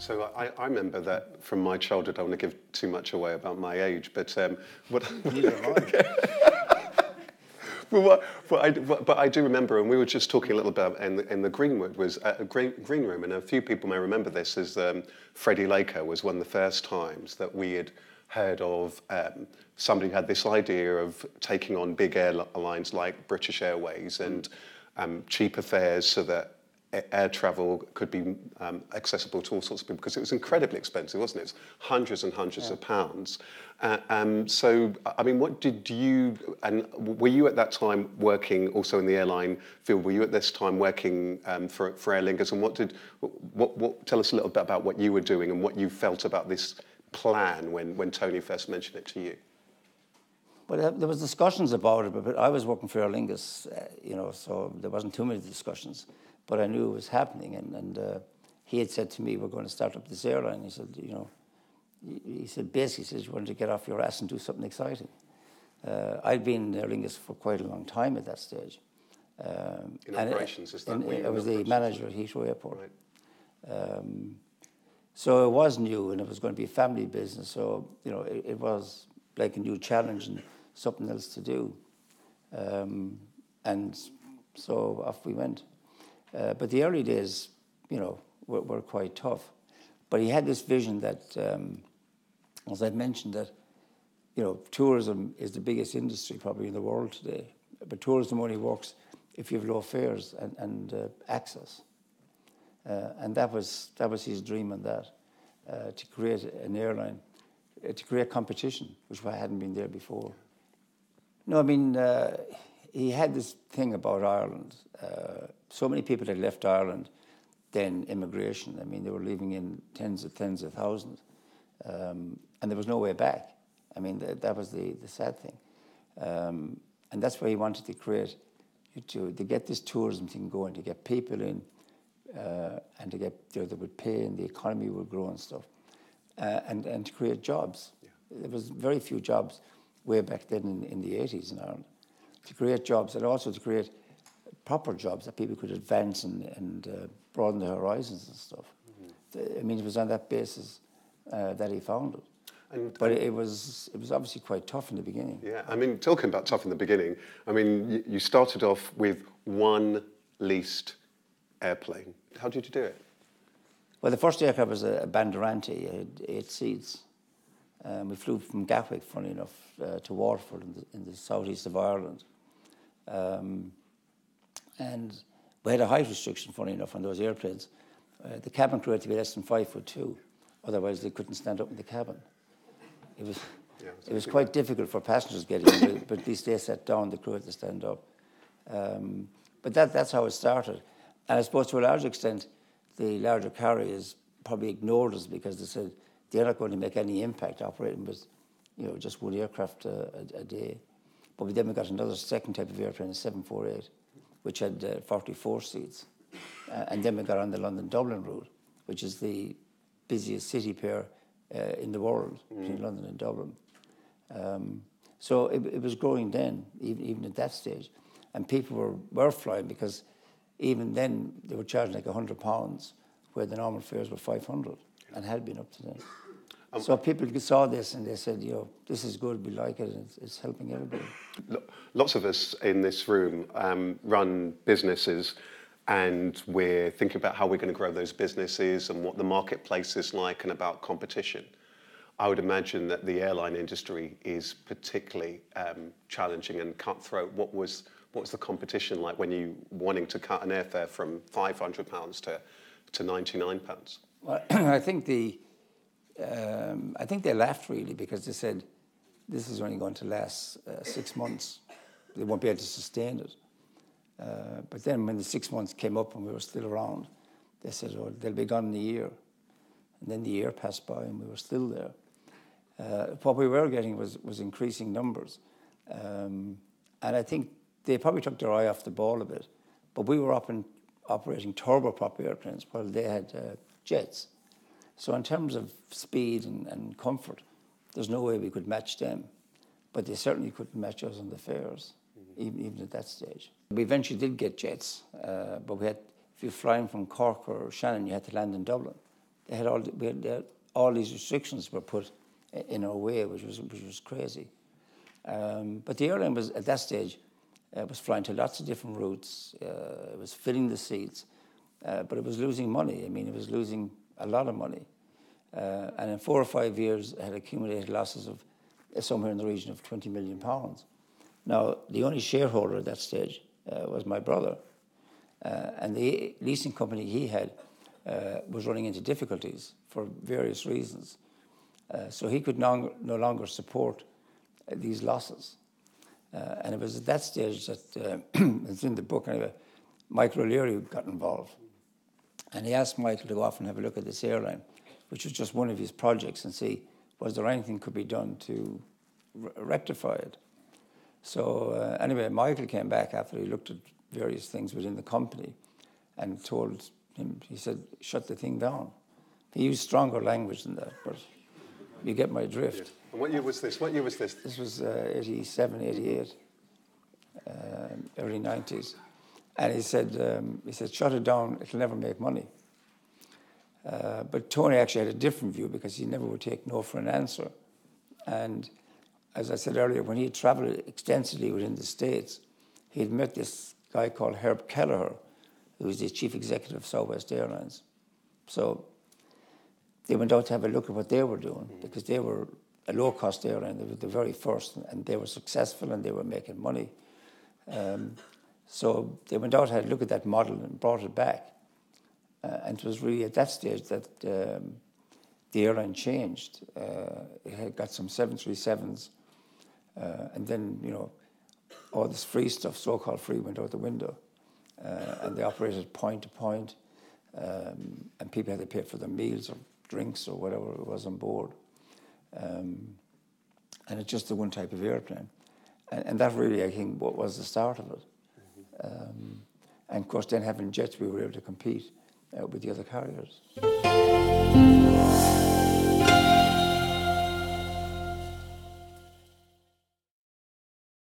So I remember that from my childhood. I don't want to give too much away about my age, but what? Neither am I. But I do remember, and we were just talking a little bit in the Greenwood, was a green room, and a few people may remember this as Freddie Laker was one of the first times that we had heard of somebody who had this idea of taking on big airlines like British Airways and cheaper fares so that air travel could be accessible to all sorts of people, because it was incredibly expensive, wasn't it? It was hundreds and hundreds of pounds. So, I mean, what did you, and were you at that time working also in the airline field? Were you at this time working for Aer Lingus? And what tell us a little bit about what you were doing and what you felt about this plan when Tony first mentioned it to you? Well, there was discussions about it, but I was working for Aer Lingus, so there wasn't too many discussions. But I knew it was happening, and he had said to me, "We're going to start up this airline." He said, basically, you wanted to get off your ass and do something exciting. I'd been in Aer Lingus for quite a long time at that stage. In operations, is that? I was the manager at Heathrow Airport. Right. So it was new, and it was going to be a family business. So it was like a new challenge and something else to do. And so off we went. But the early days, were quite tough. But he had this vision that, as I mentioned, that, tourism is the biggest industry probably in the world today. But tourism only works if you have low fares and access. And that was his dream on that, to create an airline, to create competition, which hadn't been there before. No, I mean, he had this thing about Ireland. So many people had left Ireland, then immigration. I mean, they were leaving in tens of thousands. And there was no way back. I mean, that was the sad thing. And that's why he wanted to create, to get this tourism thing going, to get people in, and to get, they would pay and the economy would grow and stuff. And to create jobs. Yeah. There was very few jobs way back then in the 80s in Ireland. To create jobs, and also to create proper jobs that people could advance and broaden their horizons and stuff. Mm-hmm. I mean, it was on that basis that he found it. But it was obviously quite tough in the beginning. Yeah, I mean, talking about tough in the beginning, I mean, you started off with one leased airplane. How did you do it? Well, the first aircraft was a Banderanti. It had 8 seats. We flew from Gatwick, funny enough, to Waterford in the southeast of Ireland. And we had a height restriction, funny enough, on those airplanes. The cabin crew had to be less than 5'2", otherwise they couldn't stand up in the cabin. It was quite difficult for passengers getting in, but at least they sat down, the crew had to stand up. But that's how it started. And I suppose to a large extent, the larger carriers probably ignored us because they said they're not going to make any impact operating with, just one aircraft a day. But then we got another second type of airplane, a 748, which had 44 seats. And then we got on the London-Dublin route, which is the busiest city pair in the world, between London and Dublin. So it was growing then, even at that stage. And people were flying because even then they were charging like £100, where the normal fares were 500 and had been up to then. So people saw this and they said, this is good, we like it, and it's helping everybody. Lots of us in this room run businesses, and we're thinking about how we're going to grow those businesses and what the marketplace is like and about competition. I would imagine that the airline industry is particularly challenging and cutthroat. What was the competition like when you wanting to cut an airfare from £500 to £99? Well, I think they laughed really because they said this is only going to last 6 months. They won't be able to sustain it. But then when the 6 months came up and we were still around, they said, "Oh, they'll be gone in a year." And then the year passed by and we were still there. What we were getting was increasing numbers. And I think they probably took their eye off the ball a bit. But we were operating turboprop airplanes while they had jets. So in terms of speed and comfort, there's no way we could match them. But they certainly couldn't match us on the fares, even at that stage. We eventually did get jets, but if you're flying from Cork or Shannon, you had to land in Dublin. they had all these restrictions were put in our way, which was crazy. But the airline was at that stage was flying to lots of different routes. It was filling the seats, but it was losing money. I mean, it was losing a lot of money, and in 4 or 5 years, it had accumulated losses of somewhere in the region of £20 million. Now, the only shareholder at that stage was my brother, and the leasing company he had was running into difficulties for various reasons. So he could no longer support these losses. And it was at that stage that, it's in the book anyway, Michael O'Leary got involved. And he asked Michael to go off and have a look at this airline, which was just one of his projects, and see, was there anything could be done to rectify it? So anyway, Michael came back after he looked at various things within the company and told him, he said, shut the thing down. He used stronger language than that, but you get my drift. And what year was this? This was 87, 88, early 90s. And he said, shut it down, it'll never make money. But Tony actually had a different view because he never would take no for an answer. And as I said earlier, when he had traveled extensively within the States, he had met this guy called Herb Kelleher, who was the chief executive of Southwest Airlines. So they went out to have a look at what they were doing, because they were a low-cost airline. They were the very first, and they were successful, and they were making money. So they went out, had a look at that model, and brought it back. And it was really at that stage that the airline changed. It had got some 737s, and then, all this free stuff, so-called free, went out the window. And they operated point to point, and people had to pay for their meals or drinks or whatever it was on board. And it's just the one type of airplane. And that really, I think, what was the start of it. And of course, then having jets, we were able to compete with the other carriers.